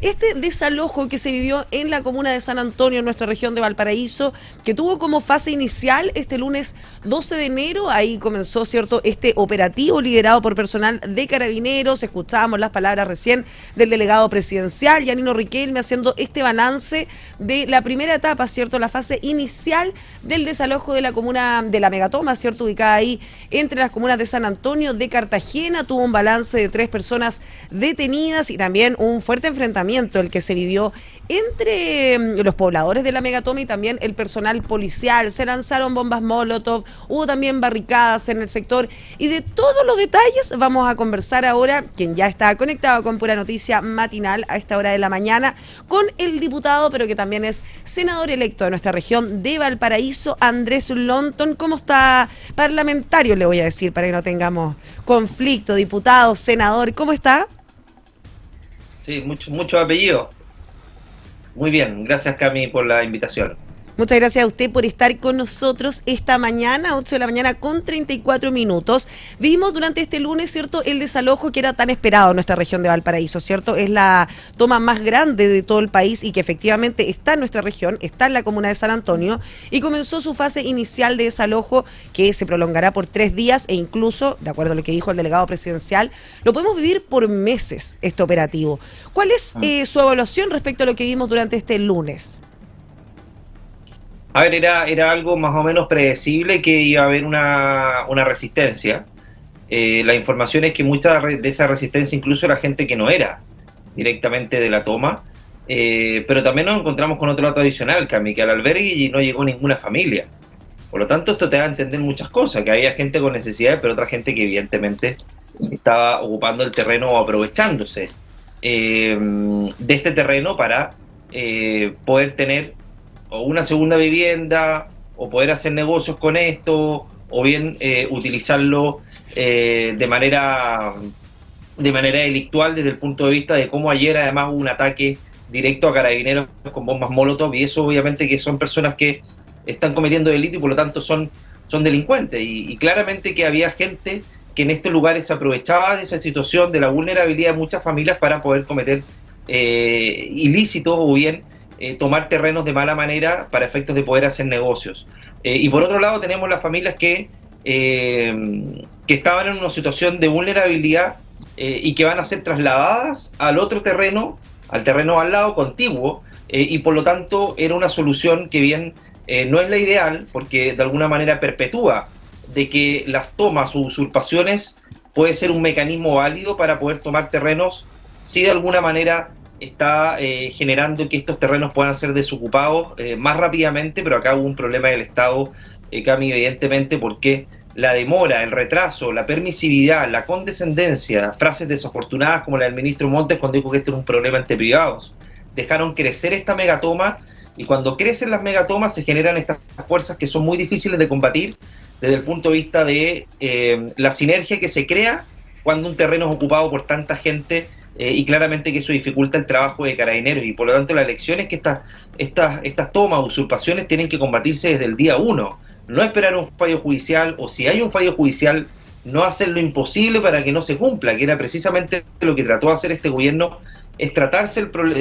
este desalojo que se vivió en la comuna de San Antonio, en nuestra región de Valparaíso, que tuvo como fase inicial este lunes 12 de enero, ahí comenzó, ¿cierto?, este operativo liderado por personal de Carabineros. Escuchábamos las palabras recién del delegado presidencial, Yanino Riquelme, haciendo este balance de la primera etapa, ¿cierto?, la fase inicial del desalojo de la comuna de la megatoma, ¿cierto?, ubicada ahí entre las comunas de San Antonio, de Cartagena. Tuvo un balance de 3 personas detenidas y también un fuerte enfrentamiento el que se vivió entre los pobladores de la megatoma y también el personal policial. Se lanzaron bombas Molotov, hubo también barricadas en el sector, y de todos los detalles vamos a conversar ahora, quien ya está conectado con Pura Noticia Matinal a esta hora de la mañana, con el diputado, pero que también es senador electo de nuestra región de Valparaíso, Andrés Lonton. ¿Cómo está, parlamentario, le voy a decir, para que no tengamos conflicto? Diputado, senador, ¿cómo está? Sí, mucho apellido. Muy bien, gracias, Cami, por la invitación. Muchas gracias a usted por estar con nosotros esta mañana, 8 de la mañana con 34 minutos. Vimos durante este lunes, ¿cierto?, el desalojo que era tan esperado en nuestra región de Valparaíso, ¿cierto? Es la toma más grande de todo el país y que efectivamente está en nuestra región, está en la comuna de San Antonio, y comenzó su fase inicial de desalojo, que se prolongará por 3 días e incluso, de acuerdo a lo que dijo el delegado presidencial, lo podemos vivir por meses este operativo. ¿Cuál es su evaluación respecto a lo que vimos durante este lunes? A ver, era algo más o menos predecible que iba a haber una resistencia. La información es que mucha de esa resistencia incluso era gente que no era directamente de la toma, pero también nos encontramos con otro dato adicional, Cami, que al albergue no llegó ninguna familia. Por lo tanto, esto te da a entender muchas cosas, que había gente con necesidades, pero otra gente que evidentemente estaba ocupando el terreno o aprovechándose de este terreno para poder tener o una segunda vivienda, o poder hacer negocios con esto, o bien utilizarlo de manera delictual desde el punto de vista de cómo ayer además hubo un ataque directo a Carabineros con bombas Molotov, y eso obviamente que son personas que están cometiendo delito y por lo tanto son delincuentes, y claramente que había gente que en estos lugares se aprovechaba de esa situación, de la vulnerabilidad de muchas familias para poder cometer ilícitos o bien tomar terrenos de mala manera para efectos de poder hacer negocios. Y por otro lado tenemos las familias que estaban en una situación de vulnerabilidad y que van a ser trasladadas al otro terreno, al terreno al lado, contiguo, y por lo tanto era una solución que bien no es la ideal, porque de alguna manera perpetúa de que las tomas o usurpaciones puede ser un mecanismo válido para poder tomar terrenos si de alguna manera está generando que estos terrenos puedan ser desocupados más rápidamente, pero acá hubo un problema del Estado, Cami, evidentemente, porque la demora, el retraso, la permisividad, la condescendencia, frases desafortunadas como la del ministro Montes cuando dijo que esto era un problema entre privados, dejaron crecer esta megatoma, y cuando crecen las megatomas se generan estas fuerzas que son muy difíciles de combatir desde el punto de vista de la sinergia que se crea cuando un terreno es ocupado por tanta gente, y claramente que eso dificulta el trabajo de Carabineros, y por lo tanto la lección es que estas tomas, usurpaciones tienen que combatirse desde el día 1, no esperar un fallo judicial, o si hay un fallo judicial, no hacer lo imposible para que no se cumpla, que era precisamente lo que trató de hacer este gobierno, es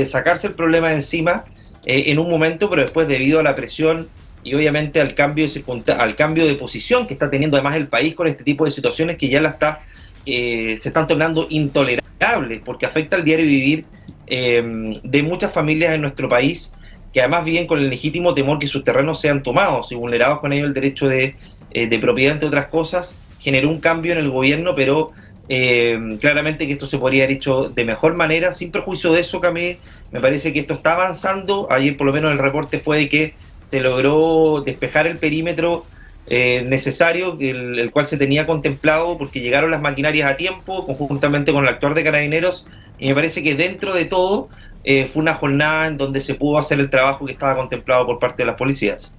sacarse el problema de encima en un momento, pero después debido a la presión y obviamente al cambio de posición que está teniendo además el país con este tipo de situaciones que ya se están tornando intolerables, porque afecta al diario vivir de muchas familias en nuestro país, que además viven con el legítimo temor que sus terrenos sean tomados y vulnerados con ello el derecho de propiedad, entre otras cosas. Generó un cambio en el gobierno, pero claramente que esto se podría haber hecho de mejor manera. Sin perjuicio de eso, Camille, me parece que esto está avanzando. Ayer por lo menos el reporte fue de que se logró despejar el perímetro necesario, el cual se tenía contemplado, porque llegaron las maquinarias a tiempo, conjuntamente con el actuar de Carabineros, y me parece que dentro de todo fue una jornada en donde se pudo hacer el trabajo que estaba contemplado por parte de las policías.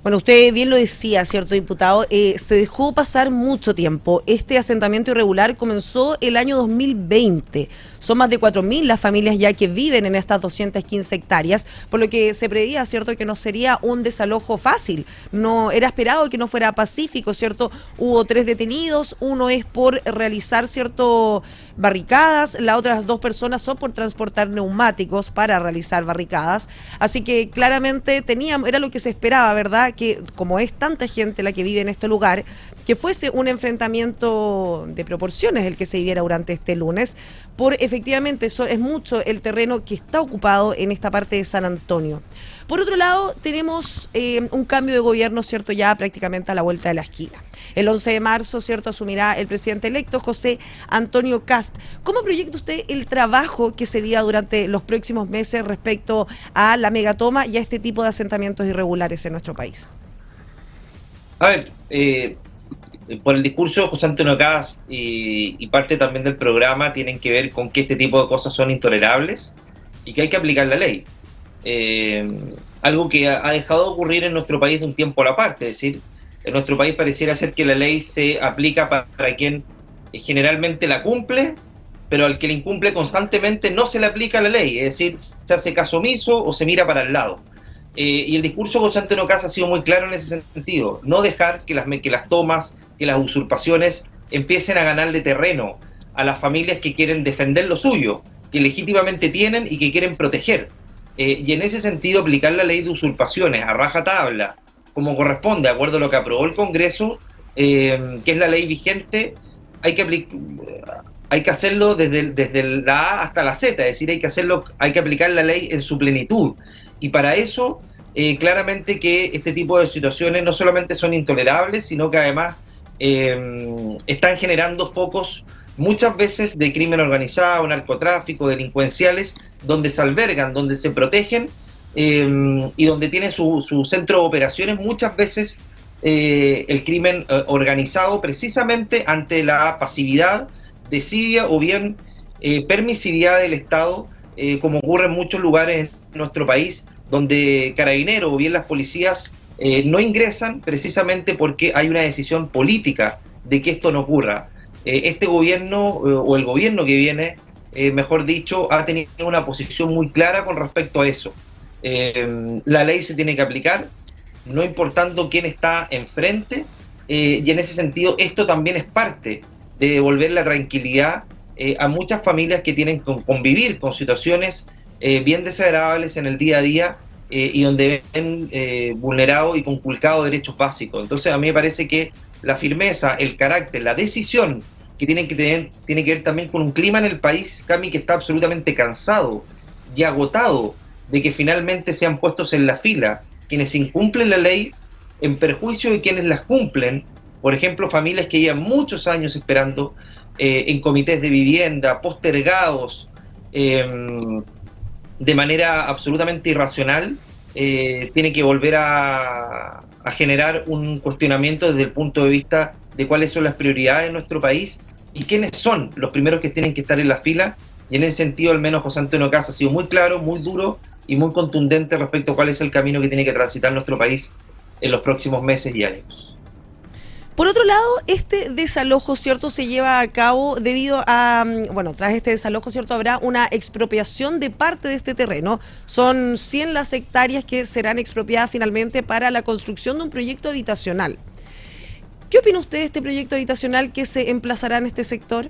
Bueno, usted bien lo decía, ¿cierto, diputado? Se dejó pasar mucho tiempo. Este asentamiento irregular comenzó el año 2020. Son más de 4.000 las familias ya que viven en estas 215 hectáreas, por lo que se preveía, ¿cierto?, que no sería un desalojo fácil. No era esperado que no fuera pacífico, ¿cierto? Hubo 3 detenidos, uno es por realizar, ¿cierto?, barricadas, las otras 2 personas son por transportar neumáticos para realizar barricadas. Así que claramente era lo que se esperaba, ¿verdad? Que como es tanta gente la que vive en este lugar, que fuese un enfrentamiento de proporciones el que se viviera durante este lunes, por efectivamente es mucho el terreno que está ocupado en esta parte de San Antonio. Por otro lado, tenemos un cambio de gobierno, ¿cierto?, ya prácticamente a la vuelta de la esquina. El 11 de marzo, ¿cierto?, asumirá el presidente electo, José Antonio Kast. ¿Cómo proyecta usted el trabajo que se viva durante los próximos meses respecto a la megatoma y a este tipo de asentamientos irregulares en nuestro país? A ver, por el discurso de José Antonio Kast y parte también del programa tienen que ver con que este tipo de cosas son intolerables y que hay que aplicar la ley. Algo que ha dejado de ocurrir en nuestro país de un tiempo a la parte, es decir, en nuestro país pareciera ser que la ley se aplica para quien generalmente la cumple, pero al que la incumple constantemente no se le aplica la ley, es decir, se hace caso omiso o se mira para el lado. Y el discurso de José Antonio Kast ha sido muy claro en ese sentido, no dejar que las tomas, que las usurpaciones empiecen a ganarle terreno a las familias que quieren defender lo suyo, que legítimamente tienen y que quieren proteger. Y en ese sentido aplicar la ley de usurpaciones a rajatabla, como corresponde, de acuerdo a lo que aprobó el Congreso, que es la ley vigente, hay que hacerlo desde la A hasta la Z, es decir, hay que aplicar la ley en su plenitud. Y para eso, claramente que este tipo de situaciones no solamente son intolerables, sino que además están generando focos muchas veces de crimen organizado, narcotráfico, delincuenciales, donde se albergan, donde se protegen y donde tiene su centro de operaciones muchas veces el crimen organizado, precisamente ante la pasividad, desidia o bien permisividad del Estado, como ocurre en muchos lugares en nuestro país, donde carabineros o bien las policías no ingresan precisamente porque hay una decisión política de que esto no ocurra. Este gobierno, o el gobierno que viene, mejor dicho, ha tenido una posición muy clara con respecto a eso. La ley se tiene que aplicar, no importando quién está enfrente, y en ese sentido esto también es parte de devolver la tranquilidad a muchas familias que tienen que convivir con situaciones bien desagradables en el día a día y donde ven vulnerados y conculcados derechos básicos. Entonces a mí me parece que la firmeza, el carácter, la decisión que tiene que ver también con un clima en el país, Cami, que está absolutamente cansado y agotado de que finalmente sean puestos en la fila quienes incumplen la ley en perjuicio de quienes las cumplen. Por ejemplo, familias que llevan muchos años esperando en comités de vivienda, postergados de manera absolutamente irracional, tiene que volver a generar un cuestionamiento desde el punto de vista de cuáles son las prioridades de nuestro país y quiénes son los primeros que tienen que estar en la fila. Y en ese sentido, al menos José Antonio Kast ha sido muy claro, muy duro y muy contundente respecto a cuál es el camino que tiene que transitar nuestro país en los próximos meses y años. Por otro lado, este desalojo, ¿cierto?, se lleva a cabo debido a, tras este desalojo, ¿cierto?, habrá una expropiación de parte de este terreno. Son 100 las hectáreas que serán expropiadas finalmente para la construcción de un proyecto habitacional. ¿Qué opina usted de este proyecto habitacional que se emplazará en este sector?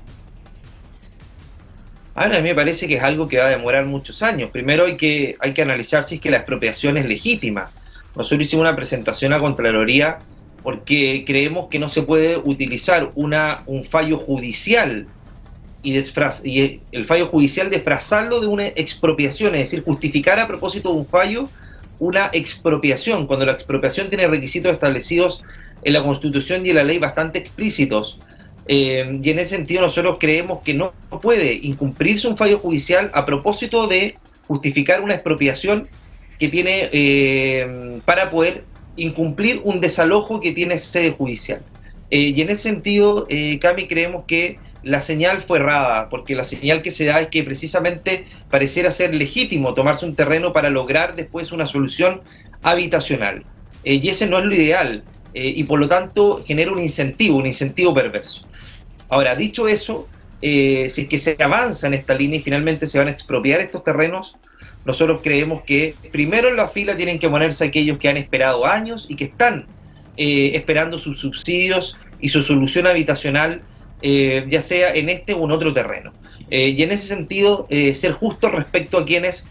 Ahora, a mí me parece que es algo que va a demorar muchos años. Primero hay que analizar si es que la expropiación es legítima. Nosotros hicimos una presentación a Contraloría porque creemos que no se puede utilizar un fallo judicial y el fallo judicial disfrazarlo de una expropiación, es decir, justificar a propósito de un fallo una expropiación, cuando la expropiación tiene requisitos establecidos en la Constitución y en la ley bastante explícitos. Y en ese sentido nosotros creemos que no puede incumplirse un fallo judicial a propósito de justificar una expropiación que tiene para poder incumplir un desalojo que tiene sede judicial. Y en ese sentido, Cami, creemos que la señal fue errada, porque la señal que se da es que precisamente pareciera ser legítimo tomarse un terreno para lograr después una solución habitacional. Y ese no es lo ideal, y por lo tanto genera un incentivo perverso. Ahora, dicho eso, si es que se avanza en esta línea y finalmente se van a expropiar estos terrenos, nosotros creemos que primero en la fila tienen que ponerse aquellos que han esperado años y que están esperando sus subsidios y su solución habitacional ya sea en este o en otro terreno. Y en ese sentido, ser justo respecto a quienes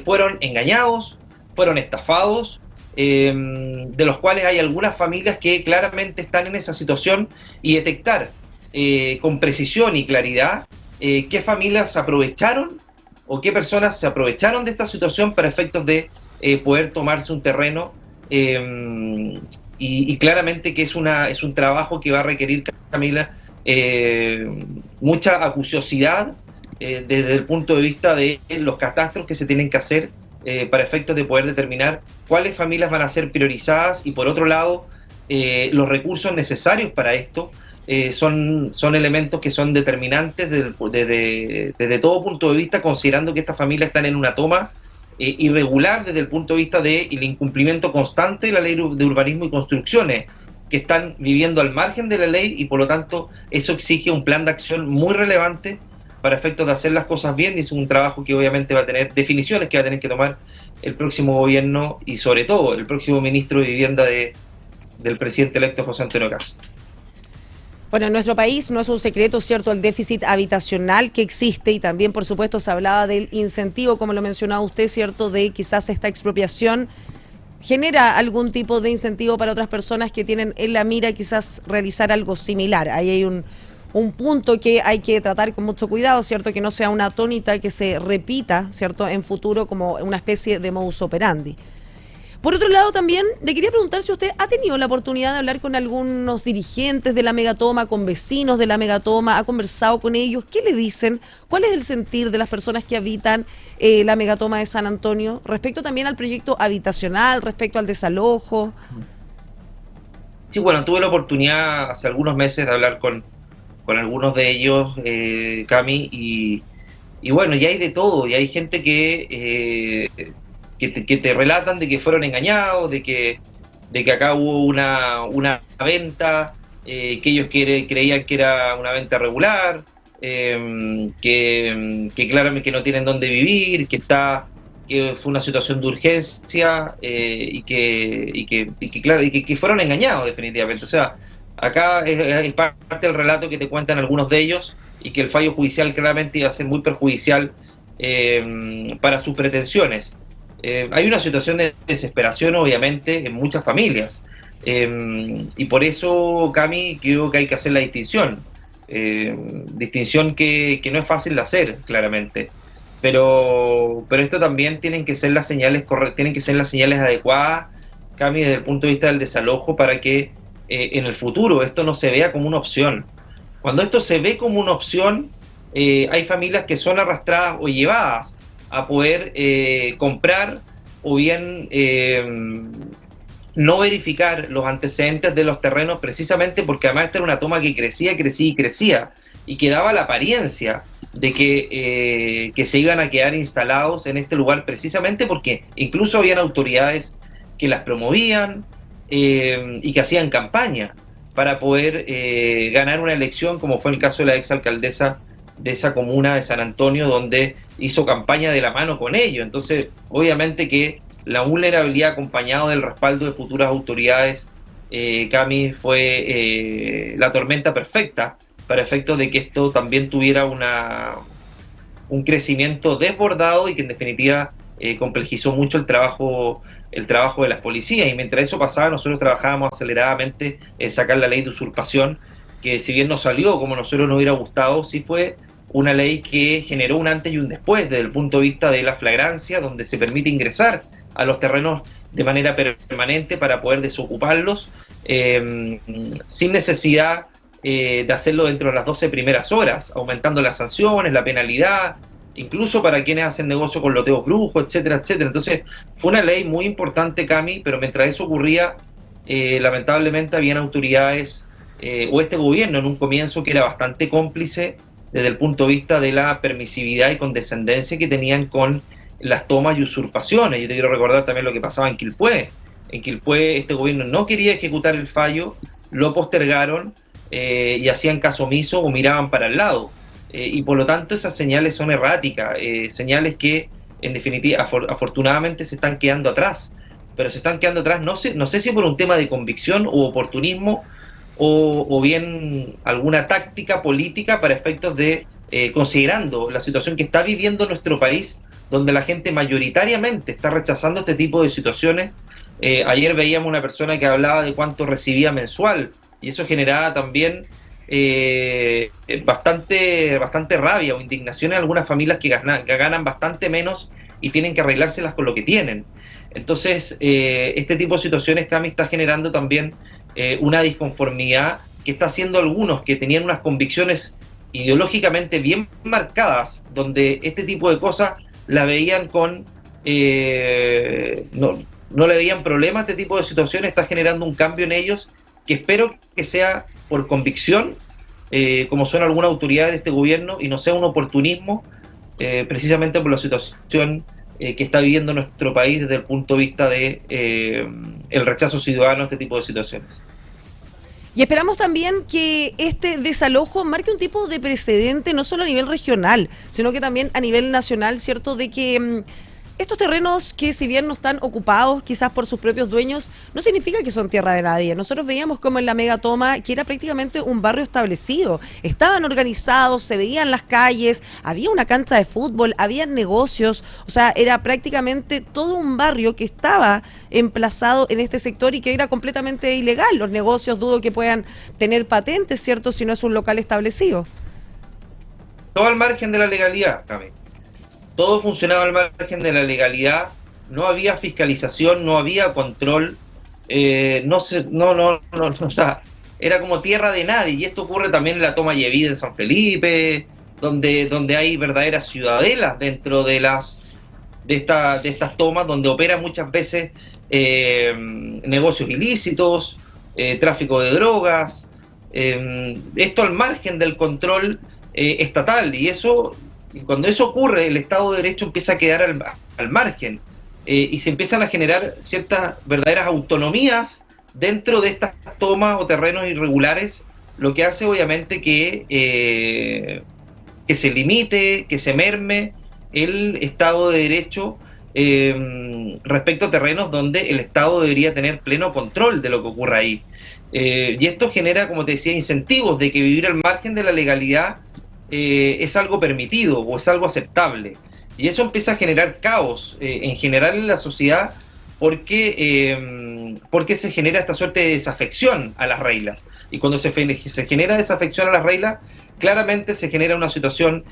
fueron engañados, fueron estafados, de los cuales hay algunas familias que claramente están en esa situación, y detectar con precisión y claridad qué familias aprovecharon o qué personas se aprovecharon de esta situación para efectos de poder tomarse un terreno, y claramente que es un trabajo que va a requerir, Camila, mucha acuciosidad desde el punto de vista de los catastros que se tienen que hacer para efectos de poder determinar cuáles familias van a ser priorizadas, y por otro lado los recursos necesarios para esto son elementos que son determinantes desde todo punto de vista, considerando que estas familias están en una toma irregular desde el punto de vista del incumplimiento constante de la ley de urbanismo y construcciones, que están viviendo al margen de la ley, y por lo tanto eso exige un plan de acción muy relevante para efectos de hacer las cosas bien, y es un trabajo que obviamente va a tener definiciones que va a tener que tomar el próximo gobierno y sobre todo el próximo ministro de Vivienda del presidente electo José Antonio Kast. Bueno, en nuestro país no es un secreto, ¿cierto?, el déficit habitacional que existe, y también, por supuesto, se hablaba del incentivo, como lo mencionaba usted, ¿cierto?, de quizás esta expropiación genera algún tipo de incentivo para otras personas que tienen en la mira quizás realizar algo similar. Ahí hay un punto que hay que tratar con mucho cuidado, ¿cierto?, que no sea una tónica que se repita, ¿cierto?, en futuro como una especie de modus operandi. Por otro lado, también le quería preguntar si usted ha tenido la oportunidad de hablar con algunos dirigentes de la megatoma, con vecinos de la megatoma, ha conversado con ellos. ¿Qué le dicen? ¿Cuál es el sentir de las personas que habitan la megatoma de San Antonio respecto también al proyecto habitacional, respecto al desalojo? Sí, bueno, tuve la oportunidad hace algunos meses de hablar con algunos de ellos, Cami, y bueno, ya hay de todo, y hay gente que te relatan de que fueron engañados, de que acá hubo una venta, que ellos creían que era una venta regular, que claramente que no tienen dónde vivir, que fue una situación de urgencia, y que fueron engañados definitivamente. O sea, acá es parte del relato que te cuentan algunos de ellos, y que el fallo judicial claramente iba a ser muy perjudicial para sus pretensiones. Hay una situación de desesperación, obviamente, en muchas familias, y por eso, Cami, creo que hay que hacer la distinción, que no es fácil de hacer, claramente, pero esto también tienen que ser las señales tienen que ser las señales adecuadas, Cami, desde el punto de vista del desalojo, para que en el futuro esto no se vea como una opción. Cuando esto se ve como una opción, hay familias que son arrastradas o llevadas a poder comprar, o bien no verificar los antecedentes de los terrenos, precisamente porque además esta era una toma que crecía y que daba la apariencia de que se iban a quedar instalados en este lugar, precisamente porque incluso habían autoridades que las promovían y que hacían campaña para poder ganar una elección, como fue el caso de la exalcaldesa de esa comuna de San Antonio, donde hizo campaña de la mano con ellos. Entonces, obviamente que la vulnerabilidad, acompañado del respaldo de futuras autoridades, Cami, fue la tormenta perfecta para efectos de que esto también tuviera un crecimiento desbordado, y que en definitiva complejizó mucho el trabajo de las policías. Y mientras eso pasaba, nosotros trabajábamos aceleradamente en sacar la ley de usurpación, que si bien no salió como nosotros nos hubiera gustado, sí fue una ley que generó un antes y un después desde el punto de vista de la flagrancia, donde se permite ingresar a los terrenos de manera permanente para poder desocuparlos, sin necesidad de hacerlo dentro de las 12 primeras horas, aumentando las sanciones, la penalidad, incluso para quienes hacen negocio con loteos brujos, etcétera, etcétera. Entonces fue una ley muy importante, Cami, pero mientras eso ocurría, lamentablemente habían autoridades o este gobierno en un comienzo que era bastante cómplice desde el punto de vista de la permisividad y condescendencia que tenían con las tomas y usurpaciones. Yo te quiero recordar también lo que pasaba en Quilpué. En Quilpué este gobierno no quería ejecutar el fallo, lo postergaron y hacían caso omiso o miraban para el lado. Y por lo tanto esas señales son erráticas, señales que en definitiva afortunadamente se están quedando atrás. Pero se están quedando atrás, no sé si por un tema de convicción u oportunismo, o bien alguna táctica política para efectos de, considerando la situación que está viviendo nuestro país, donde la gente mayoritariamente está rechazando este tipo de situaciones. Ayer veíamos una persona que hablaba de cuánto recibía mensual, y eso generaba también bastante rabia o indignación en algunas familias que ganan bastante menos y tienen que arreglárselas con lo que tienen. Entonces, este tipo de situaciones, Cami, está generando también una disconformidad que está haciendo algunos que tenían unas convicciones ideológicamente bien marcadas, donde este tipo de cosas la veían con... no le veían problema a este tipo de situaciones, está generando un cambio en ellos que espero que sea por convicción, como son algunas autoridades de este gobierno, y no sea un oportunismo, precisamente por la situación que está viviendo nuestro país desde el punto de vista de el rechazo ciudadano a este tipo de situaciones. Y esperamos también que este desalojo marque un tipo de precedente, no solo a nivel regional, sino que también a nivel nacional, ¿cierto? De que estos terrenos que, si bien no están ocupados quizás por sus propios dueños, no significa que son tierra de nadie. Nosotros veíamos como en la Megatoma, que era prácticamente un barrio establecido. Estaban organizados, se veían las calles, había una cancha de fútbol, había negocios, o sea, era prácticamente todo un barrio que estaba emplazado en este sector y que era completamente ilegal. Los negocios dudo que puedan tener patentes, ¿cierto?, si no es un local establecido. Todo al margen de la legalidad, también. Todo funcionaba al margen de la legalidad, no había fiscalización, no había control, o sea, era como tierra de nadie, y esto ocurre también en la toma Yevida en San Felipe, donde hay verdaderas ciudadelas dentro de estas tomas, donde operan muchas veces negocios ilícitos, tráfico de drogas, esto al margen del control estatal, y cuando eso ocurre, el Estado de Derecho empieza a quedar al margen, y se empiezan a generar ciertas verdaderas autonomías dentro de estas tomas o terrenos irregulares, lo que hace obviamente que se limite, que se merme el Estado de Derecho respecto a terrenos donde el Estado debería tener pleno control de lo que ocurra ahí. Y esto genera, como te decía, incentivos de que vivir al margen de la legalidad es algo permitido o es algo aceptable. Y eso empieza a generar caos en general en la sociedad porque se genera esta suerte de desafección a las reglas. Y cuando se genera desafección a las reglas, claramente se genera una situación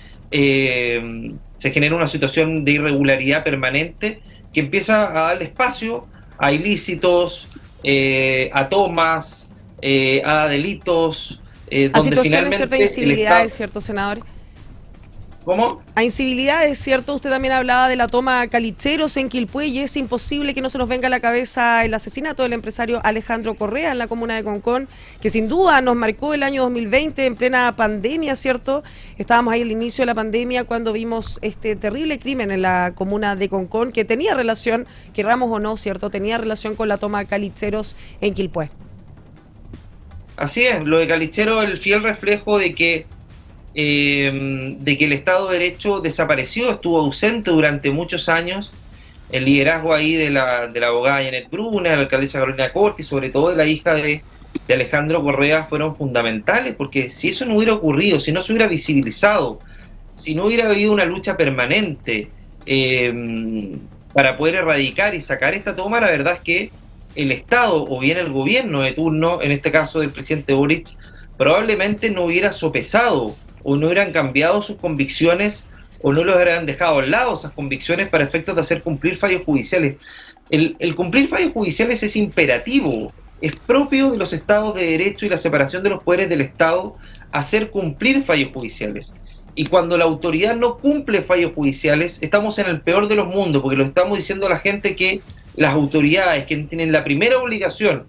de irregularidad permanente que empieza a darle espacio a ilícitos, a tomas, a delitos, A donde situaciones, finalmente ciertas incivilidades, ¿cierto, senador? ¿Cómo? A incivilidades, ¿cierto? Usted también hablaba de la toma Calicheros en Quilpué, y es imposible que no se nos venga a la cabeza el asesinato del empresario Alejandro Correa en la comuna de Concón, que sin duda nos marcó el año 2020 en plena pandemia, ¿cierto? Estábamos ahí al inicio de la pandemia cuando vimos este terrible crimen en la comuna de Concón, que tenía relación, querramos o no, ¿cierto? Tenía relación con la toma Calicheros en Quilpué. Así es, lo de Calichero es el fiel reflejo de que el Estado de Derecho desapareció, estuvo ausente durante muchos años. El liderazgo ahí de la abogada Janet Bruna, de la alcaldesa Carolina Corti, y sobre todo de la hija de Alejandro Correa, fueron fundamentales, porque si eso no hubiera ocurrido, si no se hubiera visibilizado, si no hubiera habido una lucha permanente para poder erradicar y sacar esta toma, la verdad es que el Estado o bien el gobierno de turno, en este caso del presidente Boric, probablemente no hubiera sopesado o no hubieran cambiado sus convicciones o no los hubieran dejado al lado esas convicciones para efectos de hacer cumplir fallos judiciales. El cumplir fallos judiciales es imperativo, es propio de los estados de derecho y la separación de los poderes del Estado hacer cumplir fallos judiciales. Y cuando la autoridad no cumple fallos judiciales, estamos en el peor de los mundos, porque lo estamos diciendo a la gente que las autoridades que tienen la primera obligación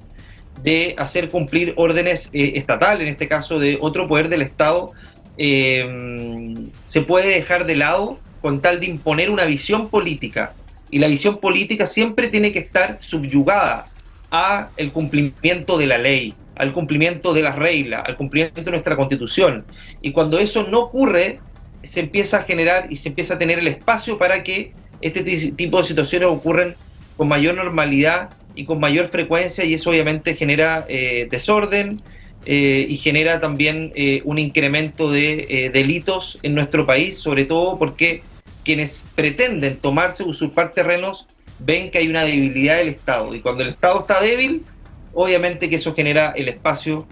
de hacer cumplir órdenes estatales, en este caso de otro poder del Estado, se puede dejar de lado con tal de imponer una visión política, y la visión política siempre tiene que estar subyugada a el cumplimiento de la ley, al cumplimiento de las reglas, al cumplimiento de nuestra Constitución, y cuando eso no ocurre se empieza a generar y se empieza a tener el espacio para que este tipo de situaciones ocurran con mayor normalidad y con mayor frecuencia, y eso obviamente genera desorden, y genera también un incremento de delitos en nuestro país, sobre todo porque quienes pretenden tomarse, usurpar terrenos, ven que hay una debilidad del Estado, y cuando el Estado está débil, obviamente que eso genera el espacio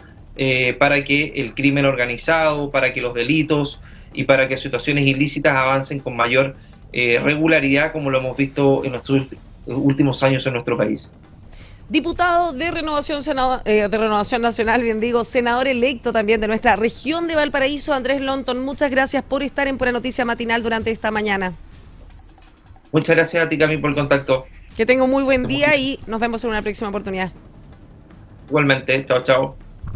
para que el crimen organizado, para que los delitos y para que situaciones ilícitas avancen con mayor regularidad, como lo hemos visto en nuestros últimos años en nuestro país. Diputado de Renovación Nacional, bien digo, senador electo también de nuestra región de Valparaíso, Andrés Lonton, muchas gracias por estar en Pura Noticia Matinal durante esta mañana. Muchas gracias a ti, Cami, por el contacto. Que tenga un muy buen día y nos vemos en una próxima oportunidad. Igualmente, chao, chao.